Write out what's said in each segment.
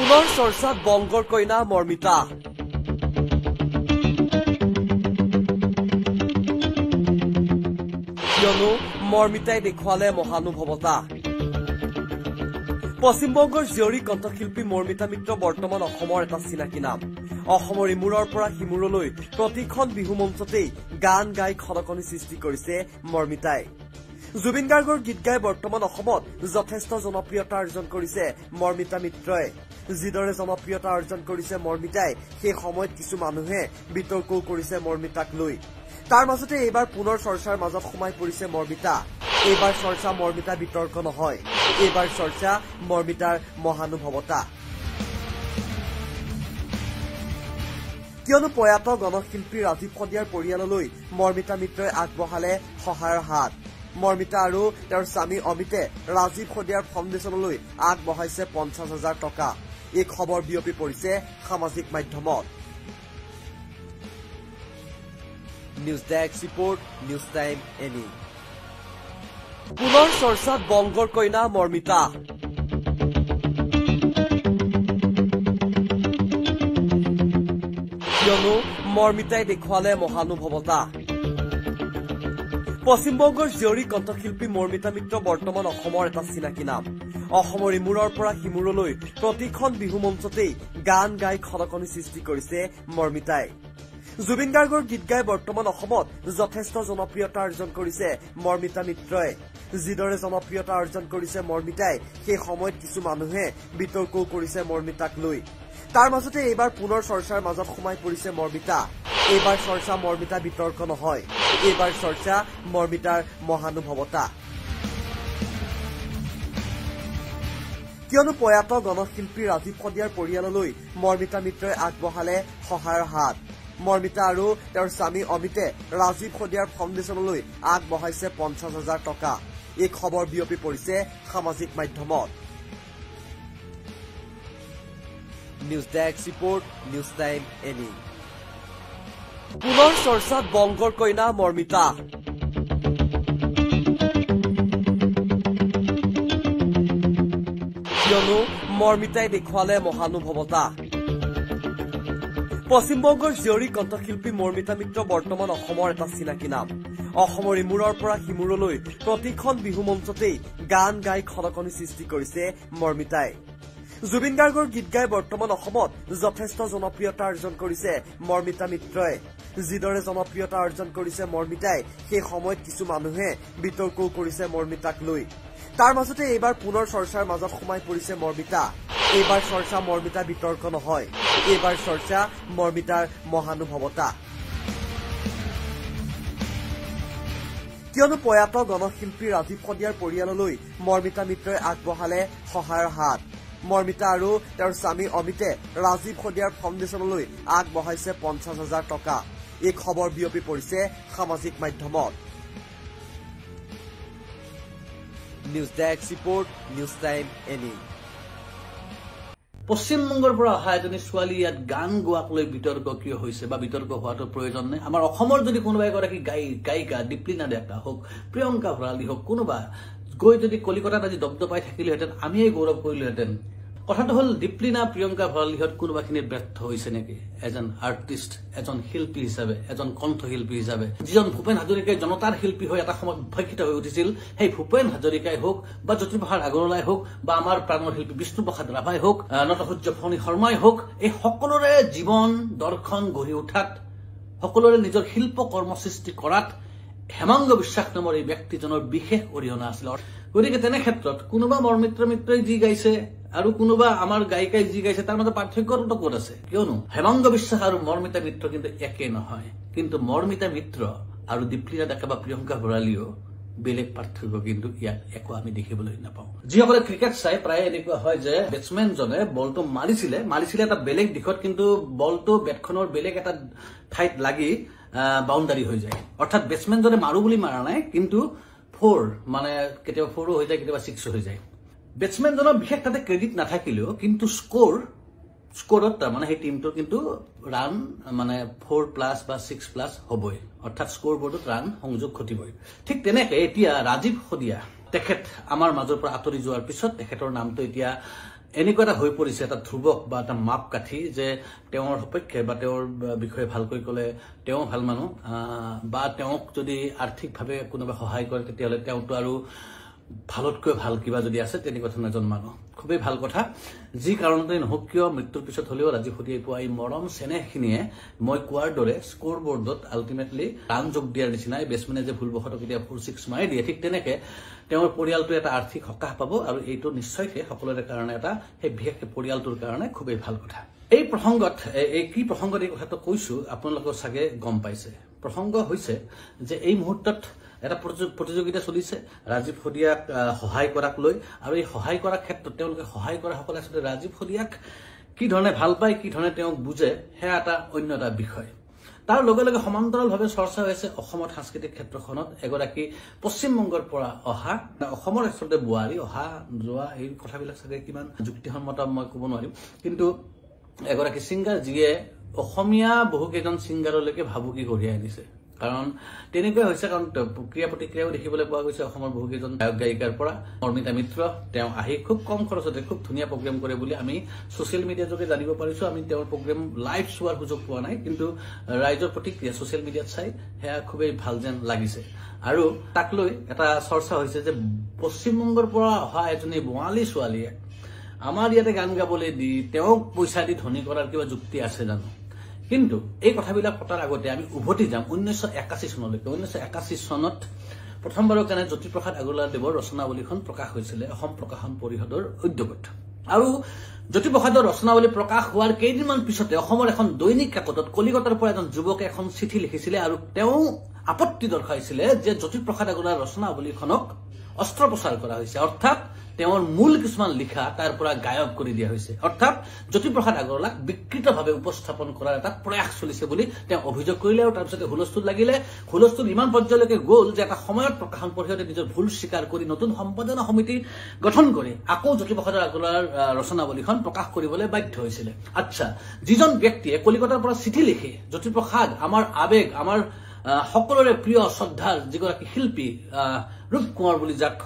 পুনৰ চৰ্চাত বংগৰ কইনা মৰ্মিতা। কিয়নো মৰ্মিতাই দেখুৱালে মহানুভৱতা। পশ্চিমবংগৰ জীয়ৰী কণ্ঠশিল্পী মৰ্মিতা মিত্ৰ বৰ্তমান অসমৰ এটা চিনাকি নাম। অসমৰ ইমূৰৰ পৰা সিমূৰলৈ প্ৰতিখন বিহু মঞ্চতেই গান গাই খলকনি সৃষ্টি কৰিছে মৰ্মিতাই। জুবিন গাৰ্গৰ গীত গাই বৰ্তমান অসমত যথেষ্ট জনপ্ৰিয়তা অৰ্জন কৰিছে মৰ্মিতা মিত্ৰই। যিদৰে জনপ্ৰিয়তা অৰ্জন কৰিছে মৰ্মিতাই, সেই সময়ত কিছু মানুহে বিতৰ্কও কৰিছে মৰ্মিতাক লৈ। তাৰ মাজতে এইবাৰ পুনৰ চৰ্চাৰ মাজত সোমাই পৰিছে মৰ্মিতা। এইবাৰ চৰ্চা মৰ্মিতা বিতৰ্ক নহয়, এইবাৰ চৰ্চা মৰ্মিতাৰ মহানুভৱতা। কিয়নো প্ৰয়াত গণশিল্পী ৰাজীৱ শদিয়াৰ পৰিয়াললৈ মৰ্মিতা মিত্ৰই আগবঢ়ালে সহায়ৰ হাত। মৰ্মিতা আৰু তেওঁৰ স্বামী অমিতে ৰাজীৱ শদিয়াৰ ফাউণ্ডেশ্যনলৈ আগবঢ়াইছে 50,000 টকা। এই খবৰ বিয়পি পৰিছে সামাজিক মাধ্যমত। News desk report, news time any. পুনৰ চৰ্চাত বংগৰ কইনা মৰ্মিতা। কিয়নো মৰ্মিতাই দেখুৱালে মহানুভৱতা। পশ্চিমবংগৰ জীয়ৰী কণ্ঠশিল্পী মৰ্মিতা মিত্ৰ বৰ্তমান অসমৰ এটা চিনাকি নাম। অসমৰ ইমূৰৰ পৰা সিমূৰলৈ প্ৰতিখন বিহু মঞ্চতেই গান গাই খলকনি সৃষ্টি কৰিছে মৰ্মিতাই। জুবিন গাৰ্গৰ গীত গাই বৰ্তমান অসমত যথেষ্ট জনপ্ৰিয়তা অৰ্জন কৰিছে মৰ্মিতা মিত্ৰই। যিদৰে জনপ্ৰিয়তা অৰ্জন কৰিছে মৰ্মিতাই, সেই সময়ত কিছু মানুহে বিতৰ্কও কৰিছে মৰ্মিতাক লৈ। তাৰ মাজতে এইবাৰ পুনৰ চৰ্চাৰ মাজত সোমাই পৰিছে মৰ্মিতা। এইবাৰ চৰ্চা মৰ্মিতা বিতৰ্ক নহয়, এইবাৰ চৰ্চা মৰ্মিতাৰ মহানুভৱতা। কিয়নো প্ৰয়াত গণশিল্পী ৰাজীৱ শদিয়াৰ পৰিয়াললৈ মৰ্মিতা মিত্ৰই আগবঢ়ালে সহায়ৰ হাত। মৰ্মিতা আৰু তেওঁৰ স্বামী অমিতে ৰাজীৱ শদিয়াৰ ফাউণ্ডেশ্যনলৈ আগবঢ়াইছে 50,000 টকা। এই খবৰ বিয়পি পৰিছে সামাজিক মাধ্যমত। News desk report, news time any. পুনৰ চৰ্চাত বংগৰ কইনা মৰ্মিতা। কিয়নো মৰ্মিতাই দেখুৱালে মহানুভৱতা। পশ্চিমবংগৰ জীয়ৰী কণ্ঠশিল্পী মৰ্মিতা মিত্ৰ বৰ্তমান অসমৰ এটা চিনাকি নাম। অসমৰ ইমূৰৰ পৰা সিমূৰলৈ প্ৰতিখন বিহু মঞ্চতেই গান গাই খলকনি সৃষ্টি কৰিছে মৰ্মিতাই। জুবিন গাৰ্গৰ গীত গাই বৰ্তমান অসমত যথেষ্ট জনপ্ৰিয়তা অৰ্জন কৰিছে মৰ্মিতা মিত্ৰই। যিদৰে জনপ্ৰিয়তা অৰ্জন কৰিছে মৰ্মিতাই, সেই সময়ত কিছু মানুহে বিতৰ্কও কৰিছে মৰ্মিতাক লৈ। তাৰ মাজতে এইবাৰ পুনৰ চৰ্চাৰ মাজত সোমাই পৰিছে মৰ্মিতা। এইবাৰ চৰ্চা মৰ্মিতা বিতৰ্ক নহয়, এইবাৰ চৰ্চা মৰ্মিতাৰ মহানুভৱতা। কিয়নো প্ৰয়াত গণশিল্পী ৰাজীৱ শদিয়াৰ পৰিয়াললৈ মৰ্মিতা মিত্ৰই আগবঢ়ালে সহায়ৰ হাত। মৰ্মিতা আৰু তেওঁৰ স্বামী অমিতে ৰাজীৱ শদিয়াৰ ফাউণ্ডেশ্যনলৈ আগবঢ়াইছে 50,000 টকা। এই খবৰ বিয়পি পৰিছে সামাজিক মাধ্যমত। News desk report, news time any. পশ্চিমবংগৰ পৰা অহা এজনী ছোৱালী ইয়াত গান গোৱাক লৈ বিতৰ্ক কিয় হৈছে বা বিতৰ্ক হোৱাটো প্ৰয়োজন নাই। আমাৰ অসমৰ যদি কোনোবা এগৰাকী গায়িকা দীপলিনা ডেকা হওক, প্ৰিয়ংকা ভৰালী হওক, কোনোবা গৈ যদি কলিকতাত আজি দপদপাই থাকিলেহেঁতেন, আমিয়ে গৌৰৱ কৰিলোহেঁতেন। কথাটো হ'ল দীপলিনা, প্ৰিয়ংকা ভৰালীহঁত কোনোবাখিনিত ব্যৰ্থ হৈছে নেকি এজন আৰ্টিষ্ট, এজন শিল্পী হিচাপে, এজন কণ্ঠশিল্পী হিচাপে। যিজন ভূপেন হাজৰিকাই জনতাৰ শিল্পী হৈ এটা সময়ত উদ্ভাসিত হৈ উঠিছিল, সেই ভূপেন হাজৰিকাই হওক বা জ্যোতিপ্ৰসাদ আগৰৱালাই হওক বা আমাৰ প্ৰাণৰ শিল্পী বিষ্ণুপ্ৰসাদ ৰাভাই হওক, নটসূৰ্য ফণী শৰ্মাই হওক, এই সকলোৰে জীৱন দৰ্শন গঢ়ি উঠাত, সকলোৰে নিজৰ শিল্প কৰ্ম সৃষ্টি কৰাত হেমাংগ বিশ্বাস নামৰ এই ব্যক্তিজনৰ বিশেষ অৰিহণা আছিল। গতিকে তেনে ক্ষেত্ৰত কোনোবা মৰ্মিতা মিত্ৰই যি গাইছে আৰু কোনোবা আমাৰ গায়িকাই যি গাইছে তাৰ মাজত পাৰ্থক্যটো ক'ত আছে? কিয়নো হেমাংগ বিশ্বাস আৰু মৰ্মিতা মিত্ৰ কিন্তু একে নহয়। কিন্তু মৰ্মিতা মিত্ৰ আৰু দীপলিনা ডেকা বা প্ৰিয়ংকা ভৰালীও বেলেগ পাৰ্থক্য কিন্তু ইয়াত একো আমি দেখিবলৈ নাপাওঁ। যিসকলে ক্ৰিকেট চাই প্ৰায় এনেকুৱা হয় যে বেটছমেনজনে বলটো মাৰিছিলে এটা বেলেগ দিশত, কিন্তু বলটো বেটখনৰ বেলেগ এটা ঠাইত লাগি বাউণ্ডাৰী হৈ যায়। অৰ্থাৎ বেটছমেনজনে মাৰো বুলি মাৰা নাই, কিন্তু 4 মানে কেতিয়াবা 4 হৈ যায়, কেতিয়াবা 6 হৈ যায়। বেটছমেনজনৰ বিশেষ তাতে ক্ৰেডিট নাথাকিলেও কিন্তু স্কোৰত তাৰমানে সেই টিমটোৰ কিন্তু ৰান মানে 4+ বা 6+ হ'বই, অৰ্থাৎ স্কোৰ বৰ্ডত ৰান সংযোগ ঘটিবই। ঠিক তেনেকে এতিয়া ৰাজীৱ শদিয়া তেখেত আমাৰ মাজৰ পৰা আঁতৰি যোৱাৰ পিছত তেখেতৰ নামটো এতিয়া এনেকুৱা এটা হৈ পৰিছে, এটা ধ্ৰুৱক বা এটা মাপ কাঠি যে তেওঁৰ সপক্ষে বা তেওঁৰ বিষয়ে ভালকৈ ক'লে তেওঁ ভাল মানুহ, বা তেওঁক যদি আৰ্থিকভাৱে কোনোবা সহায় কৰে তেতিয়াহ'লে তেওঁতো আৰু ভালতকৈ ভাল কিবা যদি আছে তেনেকুৱা ধৰণৰ এজন মানুহ। খুবেই ভাল কথা। যি কাৰণতে নহওক কিয় মৃত্যুৰ পিছত হ'লেও ৰাজীৱ হদিয়াই পোৱা এই মৰম চেনেহখিনিয়ে মই কোৱাৰ দৰে স্ক'ৰ বৰ্ডত আল্টিমেটলি ৰান যোগ দিয়াৰ নিচিনাই। বেটছমেনে যে ভুলবশতঃ কেতিয়া 4-6 মাৰি দিয়ে, ঠিক তেনেকে তেওঁৰ পৰিয়ালটোৱে এটা আৰ্থিক সকাহ পাব, আৰু এইটো নিশ্চয়কৈ সকলোৰে কাৰণে এটা, সেই বিশেষকৈ পৰিয়ালটোৰ কাৰণে খুবেই ভাল কথা। এই প্ৰসংগত কি প্ৰসংগত এই কথাটো কৈছো আপোনালোকেও চাগে গম পাইছে। প্ৰসংগ হৈছে যে এই মুহূৰ্তত এটা প্ৰতিযোগিতা চলিছে ৰাজীৱ হদিয়াক সহায় কৰাক লৈ, আৰু এই সহায় কৰাৰ ক্ষেত্ৰত তেওঁলোকে সহায় কৰা সকলে আচলতে ৰাজীৱ হদিয়াক কি ধৰণে ভাল পায়, কি ধৰণে তেওঁক বুজে, সেয়া এটা অন্য এটা বিষয়। তাৰ লগে লগে সমান্তৰালভাৱে চৰ্চা হৈছে অসমত সাংস্কৃতিক ক্ষেত্ৰখনত এগৰাকী পশ্চিমবংগৰ পৰা অহা, অসমৰ আচলতে বোৱাৰী অহা যোৱা, এই কথাবিলাক চাগে কিমান যুক্তিসন্মত মই ক'ব নোৱাৰিম, কিন্তু এগৰাকী ছিংগাৰ যিয়ে অসমীয়া বহুকেইজন ছিংগাৰলৈকে ভাবুকি কঢ়িয়াই আনিছে। কাৰণ তেনেকুৱাই হৈছে, কাৰণ ক্ৰিয়া প্ৰতিক্ৰিয়াও দেখিবলৈ পোৱা গৈছে অসমৰ বহুকেইজন গায়ক গায়িকাৰ পৰা। মৰ্মিতা মিত্ৰ তেওঁ আহি খুব কম খৰচতে খুব ধুনীয়া প্ৰগ্ৰেম কৰে বুলি আমি ছচিয়েল মিডিয়াৰ যোগে জানিব পাৰিছো। আমি তেওঁৰ প্ৰগ্ৰেম লাইভ চোৱাৰ সুযোগ পোৱা নাই, কিন্তু ৰাইজৰ প্ৰতিক্ৰিয়া ছচিয়েল মিডিয়াত চাই সেয়া খুবেই ভাল যেন লাগিছে। আৰু তাক লৈ এটা চৰ্চা হৈছে যে পশ্চিমবংগৰ পৰা অহা এজনী বঙালী ছোৱালীয়ে আমাৰ ইয়াতে গান গাবলৈ দি তেওঁক পইচা দি ধনী কৰাৰ কিবা যুক্তি আছে জানো? কিন্তু এই কথাবিলাক পতাৰ আগতে আমি উভতি যাম 1981 চনলৈকে। 1981 চনত প্ৰথমবাৰৰ কাৰণে জ্যোতিপ্ৰসাদ আগৰৱালাদেৱৰ ৰচনাৱলীখন প্ৰকাশ হৈছিলে অসম প্ৰকাশন পৰিষদৰ উদ্যোগত। আৰু জ্যোতিপ্ৰসাদৰ ৰচনাৱলী প্ৰকাশ হোৱাৰ কেইদিনমান পিছতে অসমৰ এখন দৈনিক কাকতত কলিকতাৰ পৰা এজন যুৱকে এখন চিঠি লিখিছিলে, আৰু তেওঁ আপত্তি দৰ্শাইছিলে যে জ্যোতিপ্ৰসাদ আগৰৱালাৰ ৰচনাৱলীখনক অস্ত্ৰপ্ৰচাৰ কৰা হৈছে, অৰ্থাৎ তেওঁৰ মূল কিছুমান লিখা তাৰ পৰা গায়ব কৰি দিয়া হৈছে, অৰ্থাৎ জ্যোতিপ্ৰসাদ আগৰৱালাক বিকৃতভাৱে উপস্থাপন কৰাৰ এটা প্ৰয়াস চলিছে বুলি তেওঁ অভিযোগ কৰিলে। আৰু তাৰপিছতে হুলস্থুল লাগিলে। হুলস্থুল ইমান পৰ্যায়লৈকে গ'ল যে এটা সময়ত প্ৰকাশন পৰিষদে নিজৰ ভুল স্বীকাৰ কৰি নতুন সম্পাদনা সমিতি গঠন কৰি আকৌ জ্যোতিপ্ৰসাদ আগৰৱালাৰ ৰচনাৱলীখন প্ৰকাশ কৰিবলৈ বাধ্য হৈছিলে। আচ্ছা, যিজন ব্যক্তিয়ে কলিকতাৰ পৰা চিঠি লিখি জ্যোতিপ্ৰসাদ আমাৰ আৱেগ, আমাৰ সকলোৰে প্ৰিয় শ্ৰদ্ধাৰ যিগৰাকী শিল্পী ৰূপ কোঁৱৰ বুলি যাক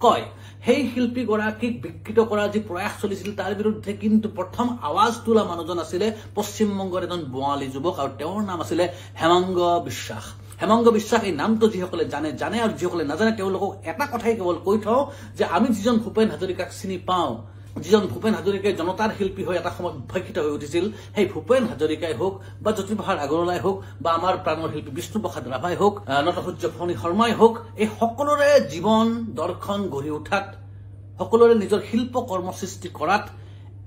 কয়, সেই শিল্পীগৰাকীক বিকৃত কৰাৰ যি প্ৰয়াস চলিছিল তাৰ বিৰুদ্ধে কিন্তু প্ৰথম আৱাজ তোলা মানুহজন আছিলে পশ্চিমবংগৰ এজন বঙালী যুৱক, আৰু তেওঁৰ নাম আছিলে হেমাংগ বিশ্বাস। হেমাংগ বিশ্বাস এই নামটো যিসকলে জানে আৰু যিসকলে নাজানে তেওঁলোকক এটা কথাই কেৱল কৈ থওঁ যে আমি যিজন ভূপেন হাজৰিকাক চিনি পাওঁ, যিজন ভূপেন হাজৰিকাই জনতাৰ শিল্পী হৈ এটা সময়ত উদ্ভাসিত হৈ উঠিছিল, সেই ভূপেন হাজৰিকাই হওক বা জ্যোতিপ্ৰসাদ আগৰৱালাই হওক বা আমাৰ প্ৰাণৰ শিল্পী বিষ্ণুপ্ৰসাদ ৰাভাই হওক, নটসূৰ্য ফণী শৰ্মাই হওক, এই সকলোৰে জীৱন দৰ্শন গঢ়ি উঠাত, সকলোৰে নিজৰ শিল্প কৰ্ম সৃষ্টি কৰাত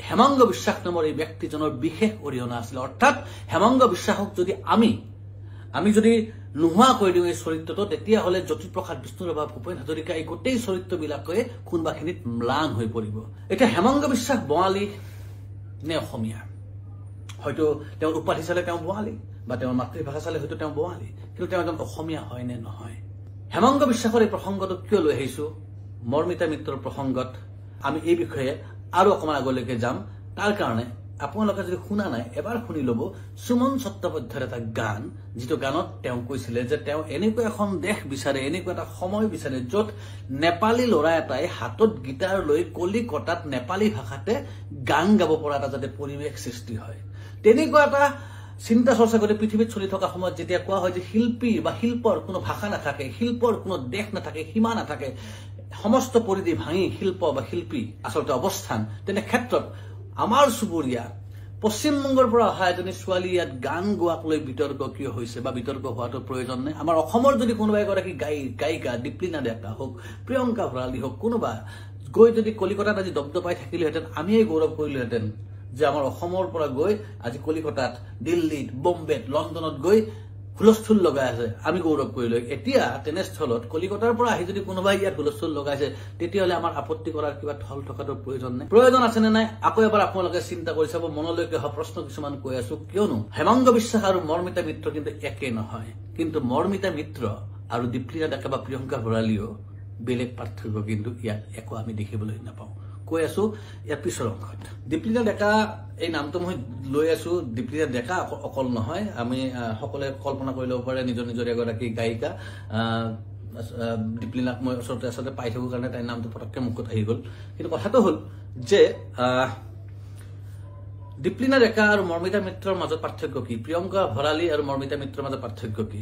হেমাংগ বিশ্বাস নামৰ এই ব্যক্তিজনৰ বিশেষ অৰিহণা আছিল। অৰ্থাৎ হেমাংগ বিশ্বাসক যদি আমি যদি নোহোৱা কৰি দিওঁ এই চৰিত্ৰটো, তেতিয়াহ'লে জ্যোতিপ্ৰসাদ বিষ্ণুৰাভা ভূপেন হাজৰিকা এই গোটেই চৰিত্ৰবিলাকে কোনোবাখিনিত ম্লান হৈ পৰিব। এতিয়া হেমাংগ বিশ্বাস বঙালী নে অসমীয়া? হয়তো তেওঁৰ উপাধি চালে তেওঁ বঙালী, বা তেওঁৰ মাতৃভাষা চালে হয়তো তেওঁ বঙালী, কিন্তু তেওঁ এজন অসমীয়া হয় নে নহয়? হেমাংগ বিশ্বাসৰ এই প্ৰসংগটো কিয় লৈ আহিছো? মৰ্মিতা মিত্ৰৰ প্ৰসংগত আমি এই বিষয়ে আৰু অকণমান আগলৈকে যাম। তাৰ কাৰণে আপোনালোকে যদি শুনা নাই এবাৰ শুনি ল'ব সুমন চট্টোপাধ্যায়ৰ এটা গান, যিটো গানত তেওঁ কৈছিলে যে তেওঁ এনেকুৱা এখন দেশ বিচাৰে, এনেকুৱা এটা সময় বিচাৰে য'ত নেপালী ল'ৰা এটাই হাতত গীটাৰ লৈ কলিকতাত নেপালী ভাষাতে গান গাব পৰা এটা যাতে পৰিৱেশ সৃষ্টি হয়। তেনেকুৱা এটা চিন্তা চৰ্চা কৰি পৃথিৱীত চলি থকা সময়ত যেতিয়া কোৱা হয় যে শিল্পী বা শিল্পৰ কোনো ভাষা নাথাকে, শিল্পৰ কোনো দেশ নাথাকে, সীমা নাথাকে, সমস্ত পৰিধি ভাঙি শিল্প বা শিল্পী আচলতে অৱস্থান, তেনে ক্ষেত্ৰত আমাৰ চুবুৰীয়া পশ্চিমবংগৰ পৰা অহা এজনী ছোৱালী ইয়াত গান গোৱাক লৈ বিতৰ্ক কিয় হৈছে বা বিতৰ্ক হোৱাটো প্ৰয়োজন নাই। আমাৰ অসমৰ যদি কোনোবা এগৰাকী গায়িকা দীপলিনা ডেকা হওক, প্ৰিয়ংকা ভৰালী হওক, কোনোবা গৈ যদি কলিকতাত আজি দপদপাই থাকিলেহেঁতেন, আমিয়ে গৌৰৱ কৰিলোহেঁতেন যে আমাৰ অসমৰ পৰা গৈ আজি কলিকতাত, দিল্লীত, বম্বেত, লণ্ডনত গৈ হুলস্থুল লগাই আছে, আমি গৌৰৱ কৰিলো। এতিয়া তেনেস্থলত কলিকতাৰ পৰা আহি যদি কোনোবাই ইয়াত হুলস্থুল লগাইছে, তেতিয়াহ'লে আমাৰ আপত্তি কৰাৰ কিবা থল থকাটো প্ৰয়োজন নাই। প্ৰয়োজন আছে নে নাই আকৌ এবাৰ আপোনালোকে চিন্তা কৰি চাব। মনলৈকে অহা প্ৰশ্ন কিছুমান কৈ আছো, কিয়নো হেমাংগ বিশ্বাস আৰু মৰ্মিতা মিত্ৰ কিন্তু একে নহয়, কিন্তু মৰ্মিতা মিত্ৰ আৰু দীপলিনা ডেকা বা প্ৰিয়ংকা ভৰালীও বেলেগ পাৰ্থক্য কিন্তু ইয়াত একো আমি দেখিবলৈ নাপাওঁ। কৈ আছো ইয়াৰ পিছৰ অংশত। দীপলিনা ডেকা এই নামটো মই লৈ আছো, দীপলিনা ডেকা অকল নহয়, আমি সকলোৱে কল্পনা কৰি ল'ব পাৰে নিজৰ নিজৰ এগৰাকী গায়িকা, দীপলিনাক মই ওচৰতে পাই থাকো কাৰণে তাইৰ নামটো পটককে মুখত আহি গ'ল কিন্তু কথাটো হ'ল যে দীপলিনা ডেকা আৰু মৰ্মিতা মিত্ৰৰ মাজত পাৰ্থক্য কি প্ৰিয়ংকা ভৰালী আৰু মৰ্মিতা মিত্ৰৰ মাজত পাৰ্থক্য কি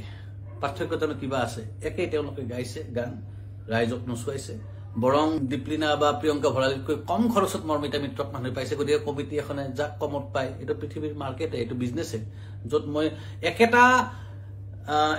পাৰ্থক্য জানো কিবা আছে একেই তেওঁলোকে গাইছে গান ৰাইজক নচুৱাইছে বৰং দীপলিনা বা প্ৰিয়ংকা ভৰালীতকৈ কম খৰচত মৰ্মিতা মিত্ৰক মানুহ পাইছে গতিকে কমিটি এখনে যাক কমত পায় এইটো পৃথিৱীৰ মাৰ্কেটে এইটো বিজনেছে য'ত মই একেটা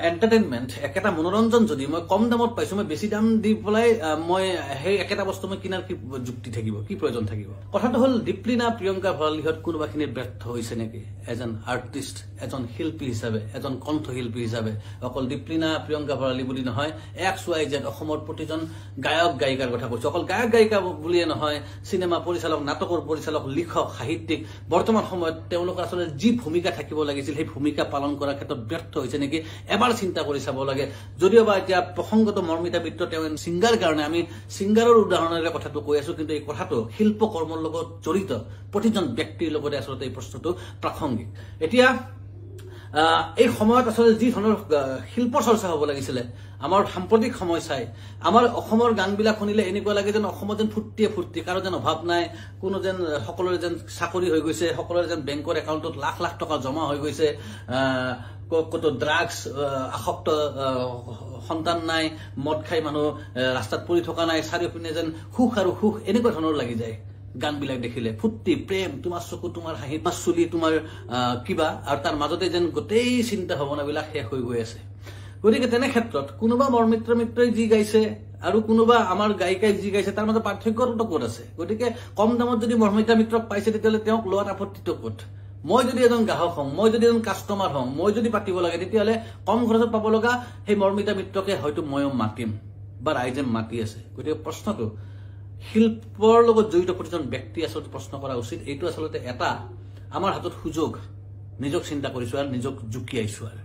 এন্টাৰটেইনমেন্ট একেটা মনোৰঞ্জন যদি মই কম দামত পাইছো মই বেছি দাম দি পেলাই মই সেই একেটা বস্তু মই কিনাৰ কি যুক্তি থাকিব কি প্ৰয়োজন থাকিব কথাটো হ'ল দীপলিনা প্ৰিয়ংকা ভৰালীহঁত কোনোবাখিনি ব্যৰ্থ হৈছে নেকি এজন আৰ্টিষ্ট এজন শিল্পী হিচাপে এজন কণ্ঠশিল্পী হিচাপে অকল দীপলিনা প্ৰিয়ংকা ভৰালী বুলি নহয় XYZ অসমৰ প্ৰতিজন গায়ক গায়িকাৰ কথা কৈছো অকল গায়ক গায়িকা বুলিয়ে নহয় চিনেমা পৰিচালক নাটকৰ পৰিচালক লিখক সাহিত্যিক বৰ্তমান সময়ত তেওঁলোকৰ আচলতে যি ভূমিকা থাকিব লাগিছিল সেই ভূমিকা পালন কৰাৰ ক্ষেত্ৰত ব্যৰ্থ হৈছে নেকি এবাৰ চিন্তা কৰি চাব লাগে যদিও বা এতিয়া প্ৰসংগত মৰ্মিতা মিত্ৰ তেওঁ সিংগাৰ কাৰণে আমি সিংগাৰৰ উদাহৰণেৰে কথাটো কৈ আছো কিন্তু এই কথাটো শিল্প কৰ্মৰ লগত জড়িত প্ৰতিজন ব্যক্তিৰ লগতে আচলতে এই প্ৰশ্নটো প্ৰাসংগিক এতিয়া এই সময়ত আচলতে যি ধৰণৰ শিল্প চৰ্চা হ'ব লাগিছিলে আমাৰ সাম্প্ৰতিক সময় চাই আমাৰ অসমৰ গানবিলাক শুনিলে এনেকুৱা লাগে যেন অসমত যেন ফুৰ্তি কাৰো যেন অভাৱ নাই কোনো যেন সকলোৰে যেন চাকৰি হৈ গৈছে সকলোৰে যেন বেংকৰ একাউণ্টত লাখ লাখ টকা জমা হৈ গৈছে কত ড্ৰাগছ আসক্ত সন্তান নাই মদ খাই মানুহ ৰাস্তাত পৰি থকা নাই চাৰিওপিনে যেন সুখ আৰু সুখ এনেকুৱা ধৰণৰ লাগি যায় গানবিলাক দেখিলে ফুৰ্তি প্ৰেম তোমাৰ চকু তোমাৰ হাঁহি তোমাৰ চুলি তোমাৰ কিবা আৰু তাৰ মাজতে যেন গোটেই চিন্তা ভাৱনাবিলাক শেষ হৈ গৈ আছে গতিকে তেনে ক্ষেত্ৰত কোনোবা মৰ্মিতা মিত্ৰই যি গাইছে আৰু কোনোবা আমাৰ গায়িকাই যি গাইছে তাৰ মাজত পাৰ্থক্যটো ক'ত আছে গতিকে কম দামত যদি মৰ্মিতা মিত্ৰক পাইছে তেতিয়াহ'লে তেওঁক লোৱাত আপত্তিটো ক'ত মই যদি এজন গ্ৰাহক হওঁ মই যদি এজন কাষ্টমাৰ হওঁ মই যদি পাতিব লাগে তেতিয়াহ'লে কম খৰচত পাব লগা সেই মৰ্মিতা মিত্ৰকে হয়তো ময়ো মাতিম বা ৰাইজে মাতি আছে গতিকে প্ৰশ্নটো শিল্পৰ লগত জড়িত প্ৰতিজন ব্যক্তি আচলতে প্ৰশ্ন কৰা উচিত এইটো আচলতে এটা আমাৰ হাতত সুযোগ নিজক চিন্তা কৰিছো আৰু নিজক জুকিয়াইছো আৰু